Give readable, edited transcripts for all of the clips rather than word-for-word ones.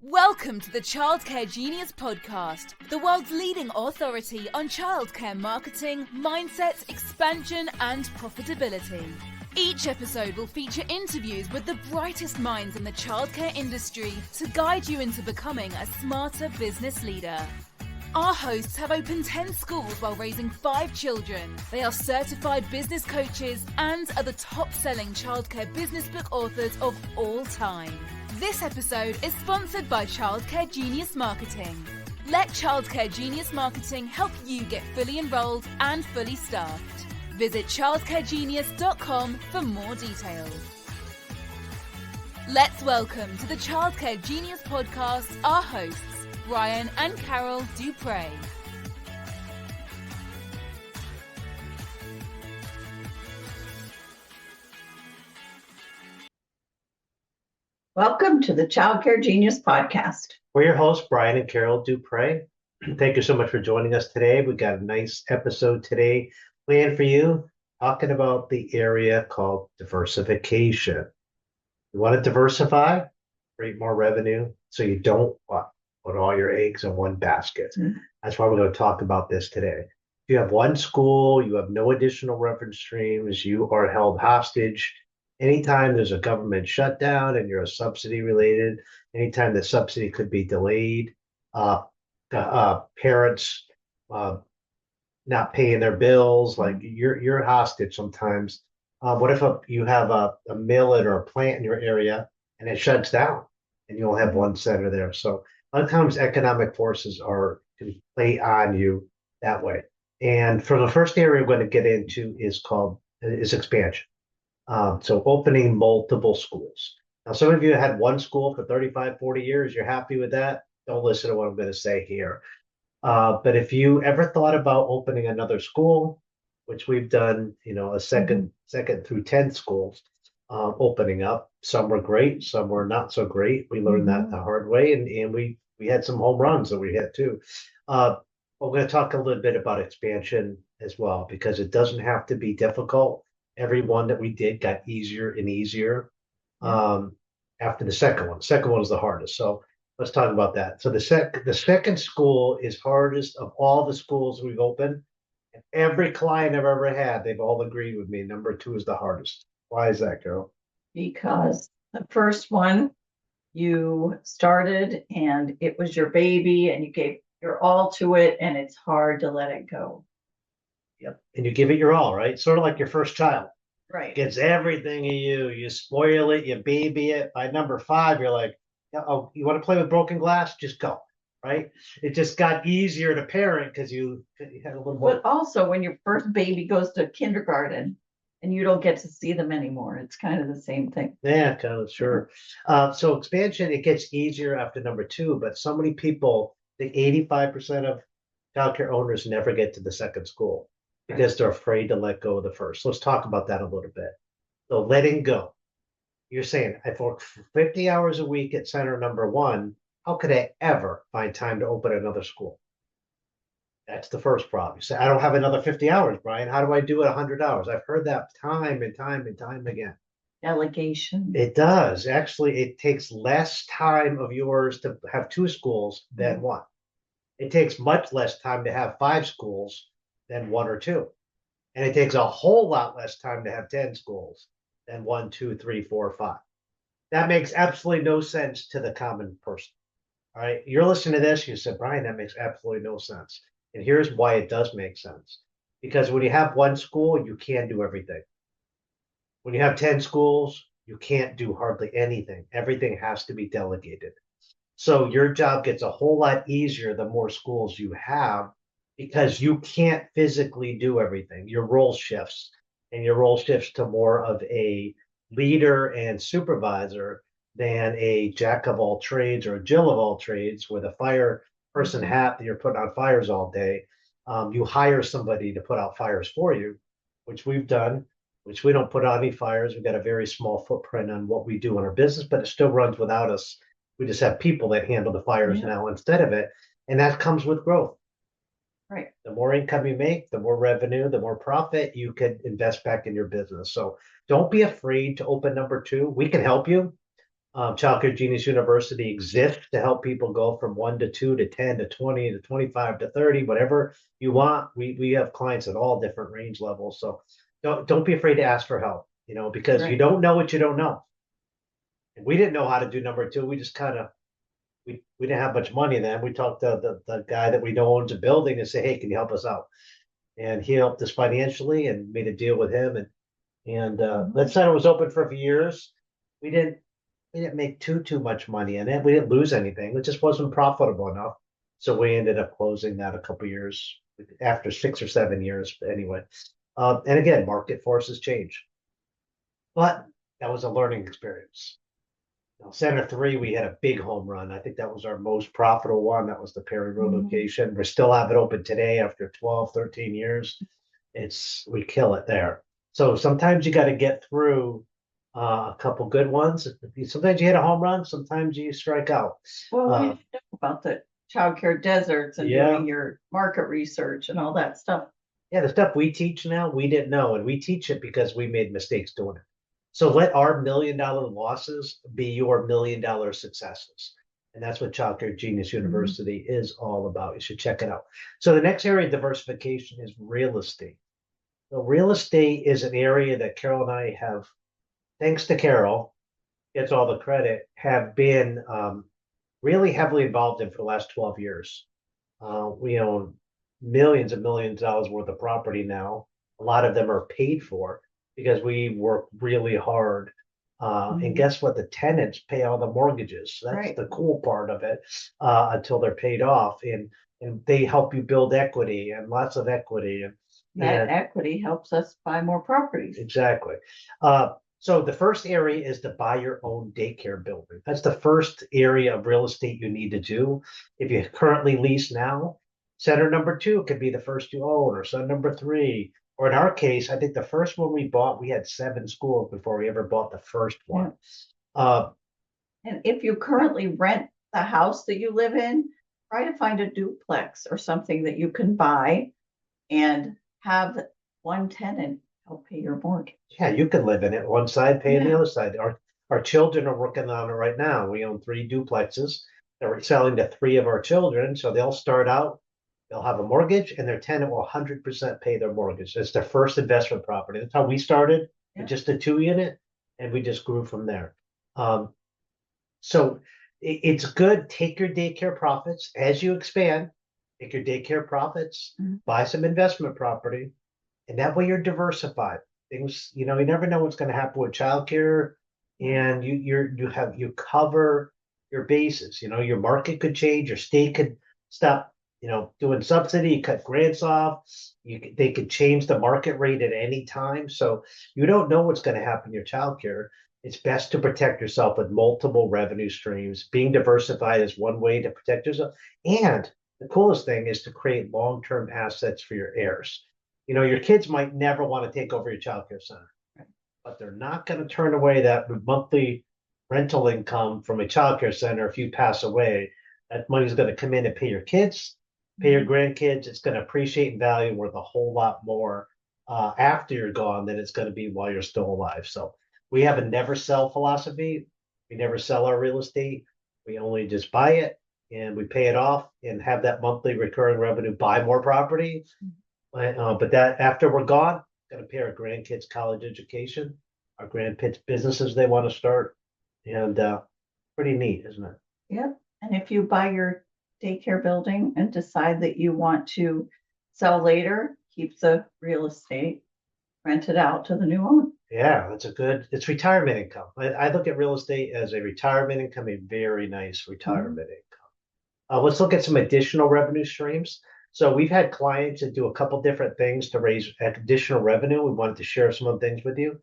Welcome to the Childcare Genius podcast, the world's leading authority on childcare marketing, mindset, expansion, and profitability. Each episode will feature interviews with the brightest minds in the childcare industry to guide you into becoming a smarter business leader. Our hosts have opened 10 schools while raising 5 children. They are certified business coaches and are the top-selling childcare business book authors of all time. This episode is sponsored by Childcare Genius Marketing. Let Childcare Genius Marketing help you get fully enrolled and fully staffed. Visit childcaregenius.com for more details. Let's welcome to the Childcare Genius podcast our hosts, Brian and Carol Duprey. Welcome to the Childcare Genius podcast. We're your hosts, Brian and Carol Duprey. Thank you so much for joining us today. We got a nice episode today planned for you, talking about the area called diversification. You want to diversify, create more revenue, so you don't put all your eggs in one basket. That's why we're going to talk about this today. If you have one school, you have no additional revenue streams, you are held hostage. Anytime there's a government shutdown and you're a subsidy related, anytime the subsidy could be delayed, parents not paying their bills, like you're hostage sometimes. What if you have a mill or a plant in your area and it shuts down and you only have one center there? So a lot of times economic forces can play on you that way. And for the first area we're going to get into is expansion. So opening multiple schools. Now, some of you had one school for 35, 40 years. You're happy with that? Don't listen to what I'm going to say here. But if you ever thought about opening another school, which we've done, a second through 10 schools opening up. Some were great, some were not so great. We learned that the hard way, and we had some home runs that we hit too. But we're going to talk a little bit about expansion as well, because it doesn't have to be difficult. Every one that we did got easier and easier after the second one. The second one is the hardest. So let's talk about that. So the second school is hardest of all the schools we've opened. And every client I've ever had, they've all agreed with me. Number 2 is the hardest. Why is that, Carol? Because the first one, you started and it was your baby and you gave your all to it, and it's hard to let it go. Yep. And you give it your all, right? Sort of like your first child. Right. Gets everything in you. You spoil it, you baby it. By number 5, you're like, oh, you want to play with broken glass? Just go, right? It just got easier to parent because you had a little more. But also, when your first baby goes to kindergarten and you don't get to see them anymore, it's kind of the same thing. Yeah, kind of, sure. So expansion, it gets easier after number 2, but so many people, I think 85% of childcare owners never get to the second school because they're afraid to let go of the first. Let's talk about that a little bit. So letting go. You're saying, if I work 50 hours a week at center number 1, how could I ever find time to open another school? That's the first problem. You say, I don't have another 50 hours, Brian. How do I do it 100 hours? I've heard that time and time and time again. Delegation. It does. Actually, it takes less time of yours to have 2 schools than 1. It takes much less time to have 5 schools than 1 or 2. And it takes a whole lot less time to have 10 schools than 1, 2, 3, 4, 5. That makes absolutely no sense to the common person. All right. You're listening to this, you said, Brian, that makes absolutely no sense. And here's why it does make sense. Because when you have 1 school, you can do everything. When you have 10 schools, you can't do hardly anything. Everything has to be delegated. So your job gets a whole lot easier the more schools you have, because you can't physically do everything. Your role shifts, and your role shifts to more of a leader and supervisor than a jack of all trades or a Jill of all trades with a fire person hat that you're putting out fires all day. You hire somebody to put out fires for you, which we've done, which we don't put out any fires. We've got a very small footprint on what we do in our business, but it still runs without us. We just have people that handle the fires now instead of it. And that comes with growth. Right. The more income you make, the more revenue, the more profit you could invest back in your business. So don't be afraid to open number 2. We can help you. Child Care Genius University exists to help people go from 1 to 2 to 10 to 20 to 25 to 30, whatever you want. We have clients at all different range levels. So don't be afraid to ask for help, because you Right. don't know what you don't know. And we didn't know how to do number two. We just kind of we didn't have much money then. We talked to the guy that we know owns a building and say, hey, can you help us out? And he helped us financially and made a deal with him. And that center was open for a few years. We didn't we didn't make too much money in it. We didn't lose anything. It just wasn't profitable enough. So we ended up closing that a couple years after 6 or 7 years. But anyway, and again, market forces change. But that was a learning experience. Center three, we had a big home run. I think that was our most profitable one. That was the Perry Road location. We still have it open today after 12, 13 years. We kill it there. So sometimes you got to get through a couple good ones. Sometimes you hit a home run, sometimes you strike out. Well, we know about the childcare deserts and Yeah. doing your market research and all that stuff. Yeah, the stuff we teach now, we didn't know, and we teach it because we made mistakes doing it. So let our $1 million losses be your $1 million successes. And that's what Child Care Genius University is all about. You should check it out. So the next area of diversification is real estate. So real estate is an area that Carol and I have, thanks to Carol, gets all the credit, have been really heavily involved in for the last 12 years. We own millions and millions of dollars worth of property now. A lot of them are paid for because we work really hard. And guess what? The tenants pay all the mortgages. So that's Right. the cool part of it until they're paid off. And they help you build equity and lots of equity. That equity helps us buy more properties. Exactly. So the first area is to buy your own daycare building. That's the first area of real estate you need to do. If you currently lease now, center number two could be the first you own, or center number three. Or in our case, I think the first one we bought, we had 7 schools before we ever bought the first one. And if you currently rent the house that you live in, try to find a duplex or something that you can buy and have one tenant help pay your mortgage. Yeah, you can live in it one side, pay on the Yeah. other side. Our children are working on it right now. We own 3 duplexes. They're selling to 3 of our children, so they'll start out. They'll have a mortgage, and their tenant will 100% pay their mortgage. It's their first investment property. That's how we started, Yeah. just a 2 unit, and we just grew from there. So it's good. Take your daycare profits as you expand. Take your daycare profits, buy some investment property, and that way you're diversified. Things, you never know what's going to happen with childcare, and you cover your bases. Your market could change, your state could stop, doing subsidy, cut grants off. They could change the market rate at any time. So you don't know what's going to happen in your childcare. It's best to protect yourself with multiple revenue streams. Being diversified is one way to protect yourself. And the coolest thing is to create long-term assets for your heirs. Your kids might never want to take over your childcare center, but they're not going to turn away that monthly rental income from a childcare center if you pass away. That money's going to come in and pay your kids, pay your grandkids. It's going to appreciate in value worth a whole lot more after you're gone than it's going to be while you're still alive. So we have a never sell philosophy. We never sell our real estate. We only just buy it and we pay it off and have that monthly recurring revenue, buy more property. But that after we're gone, going to pay our grandkids college education, our grandkids businesses they want to start, and pretty neat, isn't it? Yep. And if you buy your daycare building and decide that you want to sell later, keep the real estate, rent it out to the new owner. Yeah, it's retirement income. I look at real estate as a retirement income, a very nice retirement income. Let's look at some additional revenue streams. So we've had clients that do a couple different things to raise additional revenue. We wanted to share some of the things with you.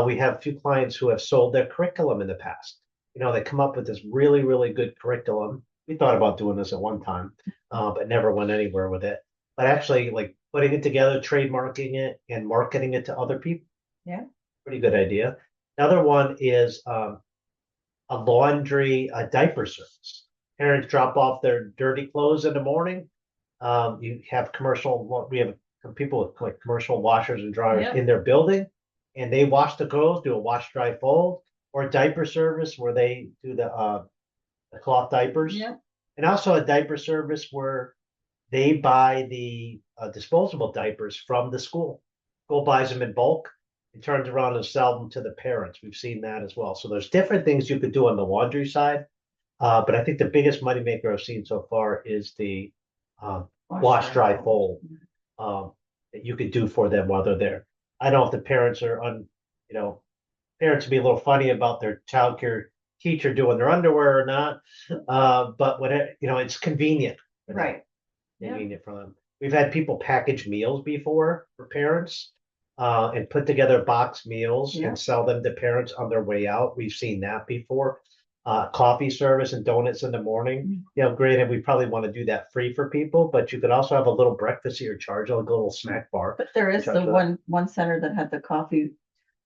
We have a few clients who have sold their curriculum in the past. They come up with this really, really good curriculum. We thought about doing this at one time, but never went anywhere with it. But actually, like putting it together, trademarking it, and marketing it to other people. Yeah. Pretty good idea. Another one is a laundry, diaper service. Parents drop off their dirty clothes in the morning. You have we have people with like commercial washers and dryers in their building, and they wash the clothes, do a wash, dry, fold. or a diaper service where they do the cloth diapers. Yeah. And also a diaper service where they buy the disposable diapers from the school. School buys them in bulk and turns around and sell them to the parents. We've seen that as well. So there's different things you could do on the laundry side. But I think the biggest moneymaker I've seen so far is the wash, dry, fold that you could do for them while they're there. I don't know if the parents are parents would be a little funny about their childcare teacher doing their underwear or not. But when it's convenient. Right. Convenient for them. We've had people package meals before for parents and put together box meals and sell them to parents on their way out. We've seen that before. Coffee service and donuts in the morning. Granted, we probably want to do that free for people, but you could also have a little breakfast at your charge, like a little snack bar. But there is the one center that had the coffee.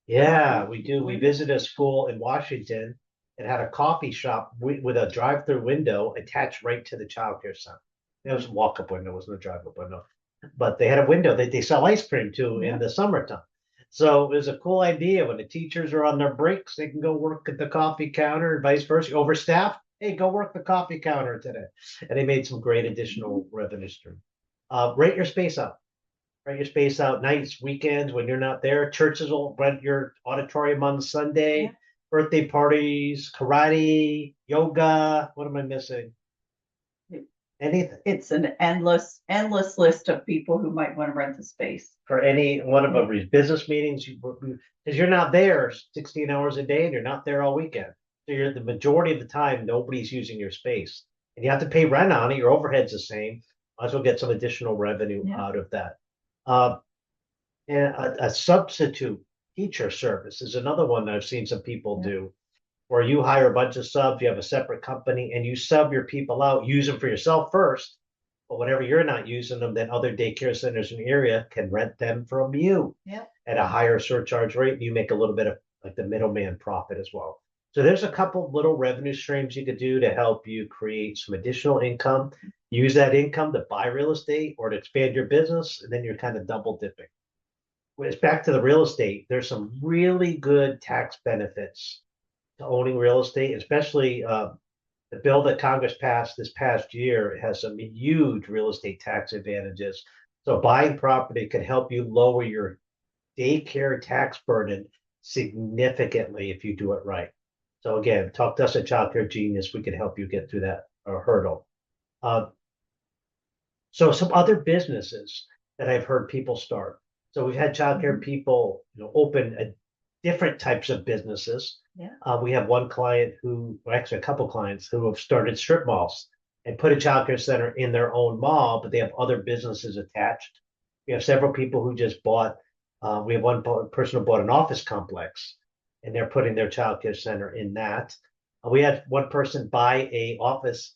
Yeah, we do. We visited a school in Washington and had a coffee shop with a drive-through window attached right to the childcare center. It was a walk-up window, it wasn't a drive-up window. But they had a window that they sell ice cream to in the summertime. So it was a cool idea. When the teachers are on their breaks, they can go work at the coffee counter and vice versa. Overstaffed, hey, go work the coffee counter today. And they made some great additional revenue stream. Rate your space out. Rent your space out nights, weekends when you're not there. Churches will rent your auditorium on Sunday. Birthday parties, karate, yoga. What am I missing? Anything. It's an endless list of people who might want to rent the space. For any one of these business meetings, because you're not there 16 hours a day and you're not there all weekend. So you're the majority of the time, nobody's using your space. And you have to pay rent on it. Your overhead's the same. Might as well get some additional revenue out of that. And a substitute teacher service is another one that I've seen some people do, where you hire a bunch of subs, you have a separate company, and you sub your people out, use them for yourself first. But whenever you're not using them, then other daycare centers in the area can rent them from you at a higher surcharge rate. You make a little bit of like the middleman profit as well. So there's a couple little revenue streams you could do to help you create some additional income. Use that income to buy real estate or to expand your business, and then you're kind of double dipping. When it's back to the real estate, there's some really good tax benefits to owning real estate, especially the bill that Congress passed this past year has some huge real estate tax advantages. So buying property can help you lower your daycare tax burden significantly if you do it right. So again, talk to us at Child Care Genius. We can help you get through that hurdle. So some other businesses that I've heard people start. So we've had childcare people, open different types of businesses. We have one client actually a couple clients who have started strip malls and put a childcare center in their own mall, but they have other businesses attached. We have several people who just bought. We have one person who bought an office complex, and they're putting their childcare center in that. We had one person buy a office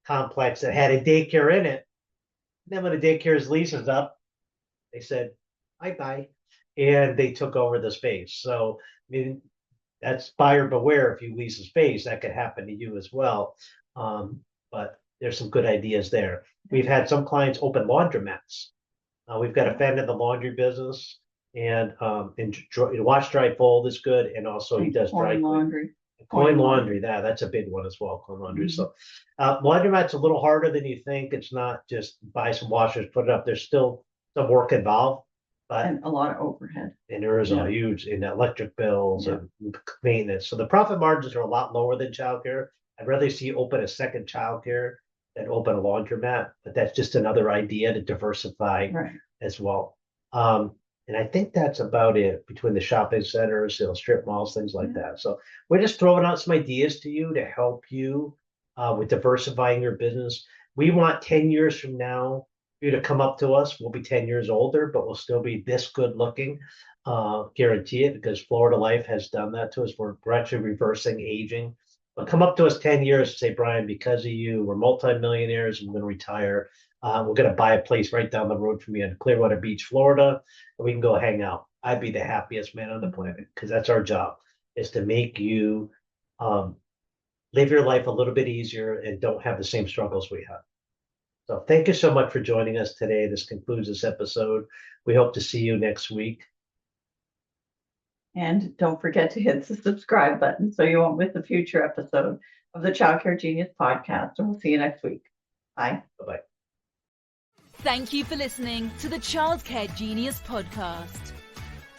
complex that had a daycare in it. Then when the daycare's lease is up, they said, bye, and they took over the space. So, I mean, that's buyer beware. If you lease a space, that could happen to you as well. But there's some good ideas there. We've had some clients open laundromats. We've got a friend in the laundry business, and wash, dry, fold is good, and also he does dry laundry. Coin laundry, that's a big one as well. Coin laundry. So laundromat's a little harder than you think. It's not just buy some washers, put it up. There's still some work involved, but and a lot of overhead. And there is a huge in electric bills and maintenance. So the profit margins are a lot lower than childcare. I'd rather see you open a second childcare than open a laundromat, but that's just another idea to diversify as well. And I think that's about it between the shopping centers, strip malls, things like that. So we're just throwing out some ideas to you to help you with diversifying your business. We want 10 years from now for you to come up to us. We'll be 10 years older, but we'll still be this good looking. Guarantee it, because Florida Life has done that to us. We're actually reversing aging. But come up to us 10 years and say, Brian, because of you, we're multimillionaires and we're going to retire. We're going to buy a place right down the road from you in Clearwater Beach, Florida, and we can go hang out. I'd be the happiest man on the planet, because that's our job, is to make you live your life a little bit easier and don't have the same struggles we have. So thank you so much for joining us today. This concludes this episode. We hope to see you next week. And don't forget to hit the subscribe button so you won't miss a future episode of the Childcare Genius podcast. And we'll see you next week. Bye. Bye-bye. Thank you for listening to the Childcare Genius podcast.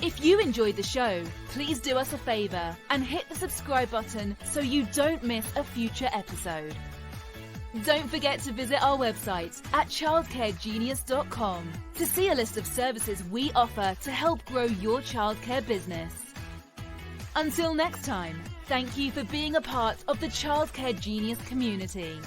If you enjoyed the show, please do us a favor and hit the subscribe button so you don't miss a future episode. Don't forget to visit our website at childcaregenius.com to see a list of services we offer to help grow your childcare business. Until next time, thank you for being a part of the Childcare Genius community.